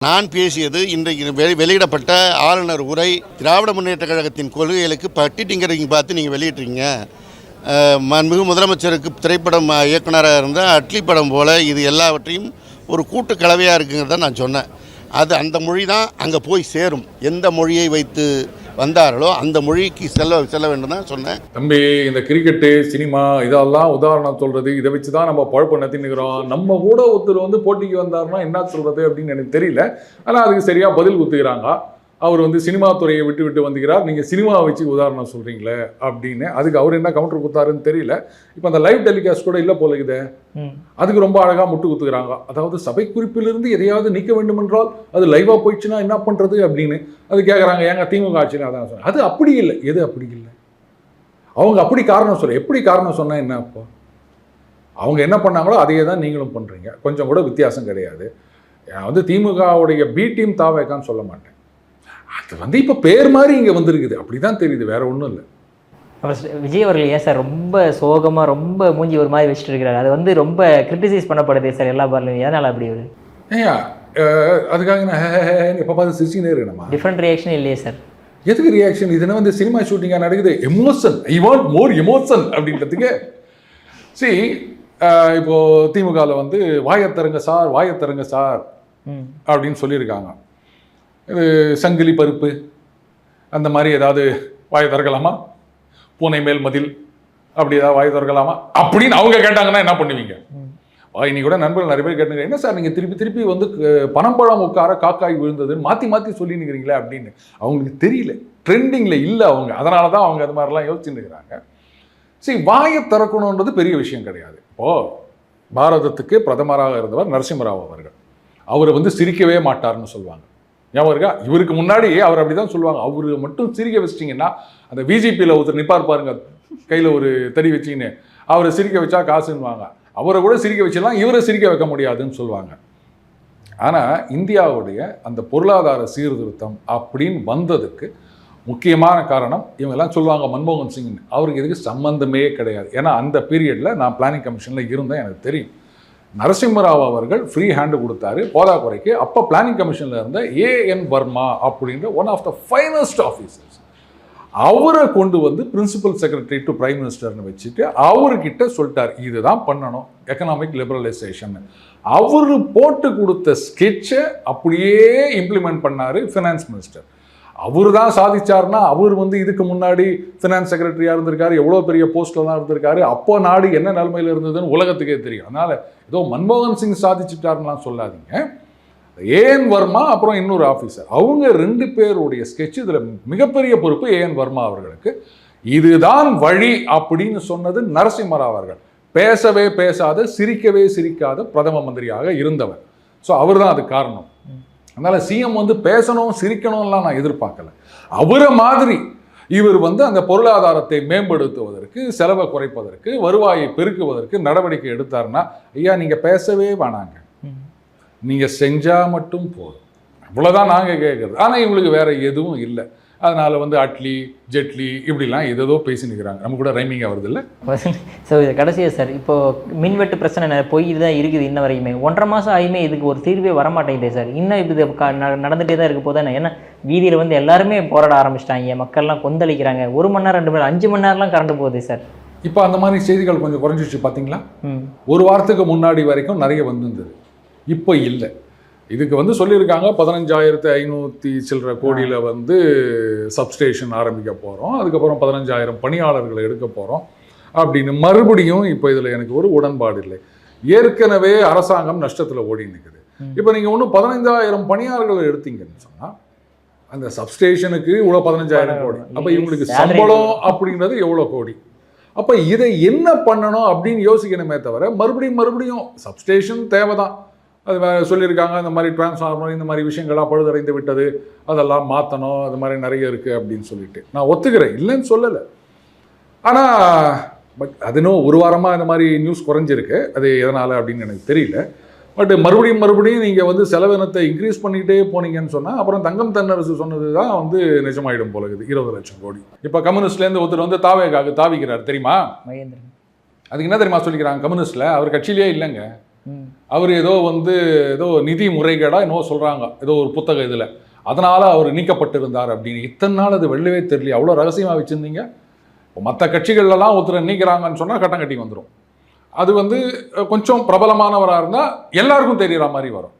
நான் பேசியது இன்றைக்கு வெளியிடப்பட்ட ஆளுநர் உரை திராவிட முன்னேற்ற கழகத்தின் கொள்கைகளுக்கு பட்டி டிங்கரிங் பார்த்து நீங்கள் வெளியிட்றீங்க. மாண்புமிகு முதலமைச்சருக்கு திரைப்படம் இயக்குனராக இருந்தால் அட்லி படம் போல் இது எல்லாவற்றையும் ஒரு கூட்டு கலவையாக இருக்குங்கிறத நான் சொன்னேன். அது அந்த மொழி தான் அங்கே போய் சேரும். எந்த மொழியை வைத்து வந்தார்களோ அந்த மொழிக்கு செல்ல வேண்டும் தான் சொன்னேன். தம்பி, இந்த கிரிக்கெட்டு சினிமா இதெல்லாம் உதாரணம் சொல்கிறது, இதை வச்சு தான் நம்ம பழப்ப நடத்தினுக்கிறோம். நம்ம கூட ஒருத்தர் போட்டிக்கு வந்தாருன்னா என்ன சொல்கிறது அப்படின்னு எனக்கு தெரியல. ஆனால் அதுக்கு சரியாக பதில் குத்துக்கிறாங்க. அவர் சினிமா துறையை விட்டு வந்துக்கிறார், நீங்கள் சினிமாவை வச்சு உதாரணம் சொல்கிறீங்களே அப்படின்னு. அதுக்கு அவர் என்ன கவுண்டர் குத்தாருன்னு தெரியல. இப்போ அந்த லைவ் டெலிகாஸ்ட் கூட இல்லை போல இதே, அதுக்கு ரொம்ப அழகாக முட்டு குத்துக்கிறாங்க. அதாவது சபை குறிப்பிலிருந்து எதையாவது நீக்க வேண்டும் என்றால் அது லைவாக போயிடுச்சுன்னா என்ன பண்ணுறது அப்படின்னு அது கேட்குறாங்க. ஏங்க திமுக ஆட்சின்னு அதான் சொன்னேன். அது அப்படி இல்லை. எது அப்படி இல்லை? அவங்க அப்படி காரணம் சொல்ல, எப்படி காரணம் சொன்னால் என்ன? அப்போ அவங்க என்ன பண்ணாங்களோ அதையே தான் நீங்களும் பண்ணுறீங்க. கொஞ்சம் கூட வித்தியாசம் கிடையாது. திமுகவுடைய பி டீம் தாவேக்கான்னு சொல்ல மாட்டேன். அது இப்போ பேர் மாதிரி இங்கே வந்திருக்குது, அப்படிதான் தெரியுது, வேற ஒன்றும் இல்லை. விஜய் அவர்கள் ஏன் சார் ரொம்ப சோகமாக ரொம்ப மூஞ்சி ஒரு மாதிரி வச்சுட்டு இருக்கிறாரு? அது ரொம்ப கிரிட்டிசைஸ் பண்ணப்படுது சார் எல்லா பார்லையும். எதனால் அப்படி ஒரு ஏயா அதுக்காக நான் எப்போ பார்த்து சிரிச்சுனே இருக்கணுமா? டிஃப்ரெண்ட் ரியாக்ஷன் இல்லையே சார்? எதுக்கு ரியாக்ஷன்? இதுனா சினிமா ஷூட்டிங்காக நடக்குது. Emotion, I want more emotion அப்படின்றதுக்கு. சரி, இப்போது திமுகவில் வாயத்தரங்க சார் அப்படின்னு சொல்லியிருக்காங்க. இது சங்கிலி பருப்பு அந்த மாதிரி ஏதாவது வாயை திறக்கலாமா? பூனை மேல் மதில் அப்படி ஏதாவது வாயை திறக்கலாமா அப்படின்னு அவங்க கேட்டாங்கன்னா என்ன பண்ணுவீங்க? இன்னைக்கு கூட நண்பர்கள் நிறைய பேர் கேட்டுங்க, என்ன சார் நீங்கள் திருப்பி பனம்பழம் உட்கார காக்காய் விழுந்ததுன்னு மாற்றி சொல்லி நிற்கிறீங்களே அப்படின்னு. அவங்களுக்கு தெரியல, ட்ரெண்டிங்கில் இல்லை அவங்க. அதனால தான் அவங்க அது மாதிரிலாம் யோசிச்சுட்டு இருக்கிறாங்க. சரி, வாயை திறக்கணுன்றது பெரிய விஷயம் கிடையாது. இப்போது பாரதத்துக்கு பிரதமராக இருந்தவர் நரசிம்மராவ் அவர்கள். அவர் சிரிக்கவே மாட்டார்னு சொல்லுவாங்க. ஞாபகம் இருக்கா? இவருக்கு முன்னாடி அவர் அப்படி தான் சொல்லுவாங்க. அவரு மட்டும் சிரிக்க வச்சிட்டிங்கன்னா, அந்த பிஜேபியில் ஒருத்தர் நிற்பார் பாருங்க, கையில் ஒரு தடி வச்சின்னு, அவரை சிரிக்க வச்சா காசுன்னுவாங்க. அவரை கூட சிரிக்க வச்சிடலாம், இவரை சிரிக்க வைக்க முடியாதுன்னு சொல்லுவாங்க. ஆனால் இந்தியாவுடைய அந்த பொருளாதார சீர்திருத்தம் அப்படின்னு வந்ததுக்கு முக்கியமான காரணம் இவங்கெல்லாம் சொல்லுவாங்க மன்மோகன் சிங்னு. அவருக்கு இதுக்கு சம்பந்தமே கிடையாது. ஏன்னா அந்த பீரியடில் நான் பிளானிங் கமிஷனில் இருந்தேன், எனக்கு தெரியும். நரசிம்மராவ் அவர்கள் ஃப்ரீ ஹேண்டு கொடுத்தாரு போதாக்குறைக்கு. அப்போ பிளானிங் கமிஷனில் இருந்த ஏஎன் வர்மா அப்படின்ற one of the finest officers, அவரை கொண்டு பிரின்சிபல் செக்ரட்டரி டு பிரைம் மினிஸ்டர்னு வச்சுட்டு அவர்கிட்ட சொல்லிட்டார், இதுதான் பண்ணணும் எக்கனாமிக் லிபரலைசேஷன். அவர் போட்டு கொடுத்த ஸ்கெட்சை அப்படியே இம்ப்ளிமெண்ட் பண்ணார் ஃபினான்ஸ் மினிஸ்டர். அவர் தான் சாதிச்சார்னா, அவர் இதுக்கு முன்னாடி ஃபினான்ஸ் செக்ரட்டரியாக இருந்திருக்காரு, எவ்வளோ பெரிய போஸ்ட்லாம் இருந்திருக்காரு. அப்போ நாடு என்ன நிலைமையில் இருந்ததுன்னு உலகத்துக்கே தெரியும். அதனால் ஏதோ மன்மோகன் சிங் சாதிச்சுட்டாருலாம் சொல்லாதீங்க. ஏஎன் வர்மா அப்புறம் இன்னொரு ஆஃபீஸர், அவங்க 2 பேருடைய ஸ்கெட்ச். இதில் மிகப்பெரிய பொறுப்பு ஏஎன் வர்மா அவர்களுக்கு. இதுதான் வழி அப்படின்னு சொன்னது நரசிம்மராவ் அவர்கள். பேசவே பேசாத, சிரிக்கவே சிரிக்காத பிரதம மந்திரியாக இருந்தவர். ஸோ அவர் தான் அது காரணம். அதனால் சிஎம் பேசணும் சிரிக்கணும்லாம் நான் எதிர்பார்க்கல. அவரை மாதிரி இவர் அந்த பொருளாதாரத்தை மேம்படுத்துவதற்கு, செலவை குறைப்பதற்கு, வருவாயை பெருக்குவதற்கு நடவடிக்கை எடுத்தாருன்னா, ஐயா நீங்கள் பேசவே வேணாங்க, நீங்கள் செஞ்சால் மட்டும் போதும், அவ்வளோதான் நாங்கள் கேட்குறது. ஆனால் இவங்களுக்கு வேற எதுவும் இல்லை. அதனால் அட்லி ஜெட்லி இப்படிலாம் ஏதோ பேசி நிற்கிறாங்க. நம்ம கூட ரைமிங்காக வருது இல்லை? ஸோ இது கடைசியாக சார், இப்போது மின்வெட்டு பிரச்சனை போயிட்டு தான் இருக்குது இன்ன வரைக்குமே. 1.5 மாதம் ஆகியுமே இதுக்கு ஒரு தீர்வே வரமாட்டேங்குது சார். இன்னும் இது நடந்துகிட்டே தான் இருக்க போதானே? ஏன்னா வீதியில் எல்லாருமே போராட ஆரம்பிச்சிட்டாங்க, மக்கள்லாம் கொந்தளிக்கிறாங்க. 1 மணி நேரம் 2 மணி நேரம் 5 மணி நேரம்லாம் கரண்ட் போகுது சார். இப்போ அந்த மாதிரி செய்திகள் கொஞ்சம் குறைஞ்சிச்சு பார்த்தீங்களா? ஒரு வாரத்துக்கு முன்னாடி வரைக்கும் நிறைய வந்திருந்தது, இப்போ இல்லை. இதுக்கு சொல்லியிருக்காங்க 15,500 சில்லற கோடியில் சப்ஸ்டேஷன் ஆரம்பிக்க போகிறோம், அதுக்கப்புறம் 15,000 பணியாளர்களை எடுக்க போகிறோம் அப்படின்னு. மறுபடியும் இப்போ இதில் எனக்கு ஒரு உடன்பாடு இல்லை. ஏற்கனவே அரசாங்கம் நஷ்டத்தில் ஓடி நிற்குது. இப்போ நீங்கள் ஒன்றும் 15,000 பணியாளர்களை எடுத்தீங்கன்னு சொன்னால் அந்த சப்ஸ்டேஷனுக்கு இவ்வளோ 15,000 கோடி. அப்போ இவங்களுக்கு சம்பளம் அப்படின்றது எவ்வளோ கோடி? அப்போ இதை என்ன பண்ணணும் அப்படின்னு யோசிக்கணுமே தவிர மறுபடியும் சப்ஸ்டேஷன் தேவைதான். அது சொல்லியிருக்காங்க, இந்த மாதிரி டிரான்ஸ்ஃபார்மர் இந்த மாதிரி விஷயங்கள்லாம் பழுதடைந்து விட்டது, அதெல்லாம் மாற்றணும், அது மாதிரி நிறைய இருக்குது அப்படின்னு சொல்லிட்டு நான் ஒத்துக்கிறேன், இல்லைன்னு சொல்லலை. ஆனால் அது இன்னும் 1 வாரமாக இந்த மாதிரி நியூஸ் குறைஞ்சிருக்கு. அது எதனால் அப்படின்னு எனக்கு தெரியல. பட் மறுபடியும் நீங்கள் செலவினத்தை இன்க்ரீஸ் பண்ணிக்கிட்டே போனீங்கன்னு சொன்னால் அப்புறம் தங்கம் தென்னரசு சொன்னது தான் நிஜமாயிடும் போல இருக்குது. 20 லட்சம் கோடி. இப்போ கம்யூனிஸ்ட்லேருந்து ஒருத்தர் தாவேக்காக தாவிக்கிறார் தெரியுமா? மகேந்திரன். அதுக்கு என்ன தெரியுமா சொல்லிக்கிறாங்க? கம்யூனிஸ்டில் அவர் கட்சியிலேயே இல்லைங்க, அவர் ஏதோ ஏதோ நிதி முறைகேடா என்னவோ சொல்றாங்க, ஏதோ ஒரு புத்தக இதுல, அதனால அவர் நீக்கப்பட்டிருந்தார் அப்படின்னு. இத்தனை நாள் அது வெள்ளவே தெரியல, அவ்வளோ ரகசியமா வச்சிருந்தீங்க. இப்போ மற்ற கட்சிகள்லாம் ஒருத்தரை நீக்கிறாங்கன்னு சொன்னா கட்டம் கட்டி வந்துடும். அது கொஞ்சம் பிரபலமானவராக இருந்தால் எல்லாருக்கும் தெரியற மாதிரி வரும்.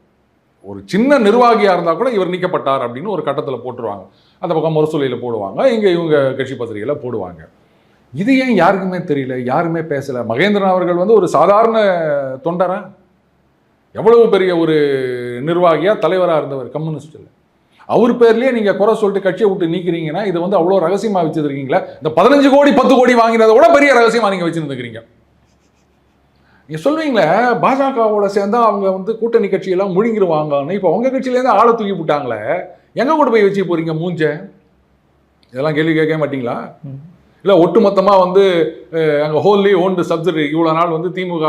ஒரு சின்ன நிர்வாகியாக இருந்தால் கூட இவர் நீக்கப்பட்டார் அப்படின்னு ஒரு கட்டத்தில் போட்டுருவாங்க. அந்த பக்கம் முரசொலியில் போடுவாங்க, இங்கே இவங்க கட்சி பத்திரிகையில் போடுவாங்க. இது ஏன் யாருக்குமே தெரியல, யாருமே பேசலை? மகேந்திரன் அவர்கள் ஒரு சாதாரண தொண்டரா, எவ்வளவு பெரிய ஒரு நிர்வாகியாக தலைவராக இருந்தவர் கம்யூனிஸ்டில். அவர் பேர்லேயே நீங்கள் குறை சொல்லிட்டு கட்சியை விட்டு நீக்கிறீங்கன்னா இது அவ்வளோ ரகசியமாக வச்சுருக்கீங்களா? இந்த 15 கோடி 10 கோடி வாங்கினதை விட பெரிய ரகசியமாக நீங்கள் வச்சுருந்துக்கிறீங்க. நீங்கள் சொல்வீங்களே பாஜகவோட சேர்ந்தா அவங்க கூட்டணி கட்சியெல்லாம் முழுங்கிடுவாங்கன்னு. இப்போ உங்கள் கட்சியிலேருந்து ஆளை தூக்கி போட்டாங்களே, எங்கே கூட போய் வச்சு போகிறீங்க மூஞ்ச? இதெல்லாம் கேள்வி கேட்க மாட்டீங்களா? இல்லை ஒட்டுமொத்தமாக அங்கே ஹோல்லி ஓன்டு சப்சிடரி இவ்வளோ நாள் திமுக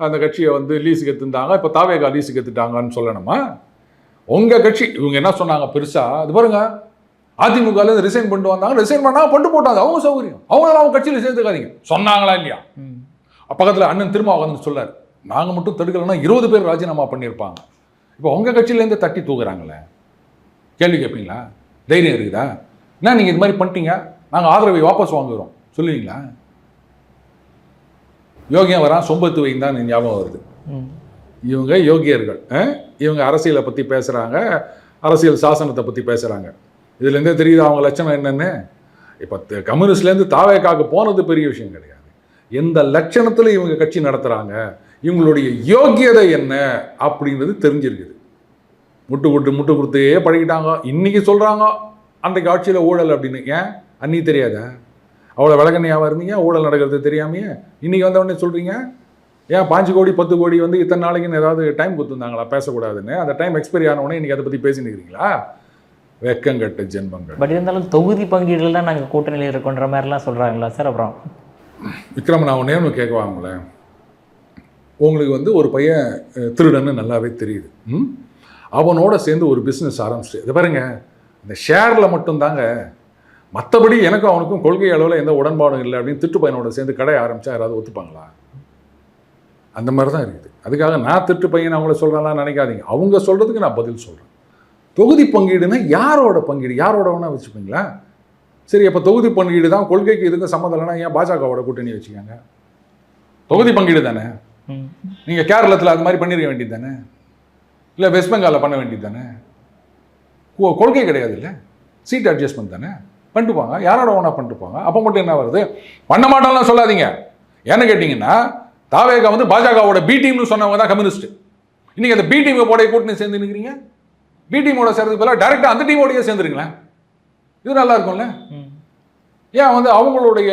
அந்த கட்சியை லீஸுக்கு எடுத்துட்டாங்க, இப்போ தாவேகா லீஸுக்கு எடுத்துட்டாங்கன்னு சொல்லணுமா? உங்கள் கட்சி இவங்க என்ன சொன்னாங்க பெருசாக? அது பாருங்க, அதிமுகலேருந்து ரிசைன் பண்ணிட்டு வந்தாங்க, ரிசைன் பண்ணால் பண்ணிட்டு போட்டாங்க, அவங்க சௌகரியம், அவங்களாம் அவங்க கட்சியில் சேர்த்துக்காதீங்க சொன்னாங்களா இல்லையா? பக்கத்தில் அண்ணன் திருமாவளவன் சொல்லார், நாங்கள் மட்டும் தடுக்கலைன்னா 20 பேர் ராஜினாமா பண்ணியிருப்பாங்க. இப்போ உங்கள் கட்சியிலேருந்து தட்டி தூக்குறாங்களே, கேள்வி கேட்பீங்களா? தைரியம் இருக்குதா? என்ன நீங்கள் இது மாதிரி பண்ணிட்டீங்க, நாங்கள் ஆதரவை வாபஸ் வாங்குகிறோம் சொல்லுவீங்களா? யோகியம் வரான் சொம்பத்து வைந்தான் ஞாபகம் வருது. இவங்க யோகியர்கள், இவங்க அரசியலை பற்றி பேசுகிறாங்க, அரசியல் சாசனத்தை பற்றி பேசுகிறாங்க. இதுலேருந்தே தெரியுது அவங்க லட்சணம் என்னென்னு. இப்போ கம்யூனிஸ்ட்லேருந்து தாவேக்காக்கு போனது பெரிய விஷயம் கிடையாது. எந்த லட்சணத்தில் இவங்க கட்சி நடத்துகிறாங்க, இவங்களுடைய யோகியதை என்ன அப்படின்றது தெரிஞ்சிருக்குது. முட்டு கொடுத்தே பழகிட்டாங்க. இன்றைக்கி சொல்கிறாங்க அன்றைக்கு ஆட்சியில் ஊழல் அப்படின்னு. ஏன் அன்னி தெரியாதா? அவ்வளோ விளக்கண்ணையாக இருந்தீங்க, ஊழல் நடக்கிறது தெரியாமையே இன்றைக்கி வந்தவொடனே சொல்கிறீங்க. ஏன் 5 கோடி 10 கோடி இத்தனை நாளைக்குன்னு ஏதாவது டைம் கொடுத்துருந்தாங்களா பேசக்கூடாதுன்னு? அந்த டைம் எக்ஸ்பைரி ஆனவுடனே இன்றைக்கி அதை பற்றி பேசினுக்கிறீங்களா? வெக்கங்கட்ட ஜென்மங்கள். பட் இருந்தாலும் தொகுதி பங்கீடுகள் தான் நாங்கள் கூட்டணியில் இருக்கோன்ற மாதிரிலாம் சொல்கிறாங்களா சார்? அப்புறம் விக்ரம், நான் ஒன்று கேட்குவாங்களேன், உங்களுக்கு ஒரு பையன் திருடன்னு நல்லாவே தெரியுது, அவனோட சேர்ந்து ஒரு பிஸ்னஸ் ஆரம்பிச்சு, இது பாருங்க இந்த ஷேரில் மட்டும்தாங்க, மற்றபடி எனக்கும் அவனுக்கும் கொள்கை அளவில் எந்த உடன்பாடும் இல்லை அப்படின்னு திட்டு பையனோட சேர்ந்து கடை ஆரம்பித்தா யாராவது ஒத்துப்பாங்களா? அந்த மாதிரி தான் இருக்குது. அதுக்காக நான் திட்டு பையன் அவங்கள சொல்கிறேன்லாம் நினைக்காதீங்க. அவங்க சொல்கிறதுக்கு நான் பதில் சொல்கிறேன். தொகுதி பங்கீடுன்னா யாரோட பங்கீடு? யாரோட வேணால் வச்சுப்பீங்களா? சரி, அப்போ தொகுதி பங்கீடு தான் கொள்கைக்கு இதுக்கு சம்மந்தம் இல்லைன்னா ஏன் பாஜகவோட கூட்டணி வச்சுக்காங்க? தொகுதி பங்கீடு தானே. நீங்கள் கேரளத்தில் அது மாதிரி பண்ணிருக்க வேண்டியது தானே, இல்லை வெஸ்ட் பெங்காலில் பண்ண வேண்டியது தானே. கொள்கை கிடையாது இல்லை, சீட் அட்ஜஸ்ட்மெண்ட் தானே, பண்ணிட்டு போங்க. யாரோட வேணா பண்ணிட்டு போங்க. அப்போ மட்டும் என்ன வருது? பண்ண மாட்டோம்லாம் சொல்லாதீங்க. ஏன்னு கேட்டிங்கன்னா தாவேகா பாஜகவோட பி டீம்னு சொன்னவங்க தான் கம்யூனிஸ்ட். இன்னைக்கு அந்த பி டீம் போட கூட்டணி சேர்ந்து நிற்கிறீங்க. பி டீமோட சேர்ந்தது பதிலாக டைரெக்டாக அந்த டீமோடையே சேர்ந்துருங்களேன், இது நல்லா இருக்கும்ல. ஏன் அவங்களுடைய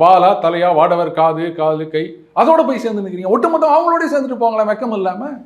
வாலா தலையா வாடவர் காது கை அதோட போய் சேர்ந்து நிற்கிறீங்க? ஒட்டுமொத்தம் அவங்களோடய சேர்ந்துட்டு போங்களேன் வெக்கம் இல்லாமல்.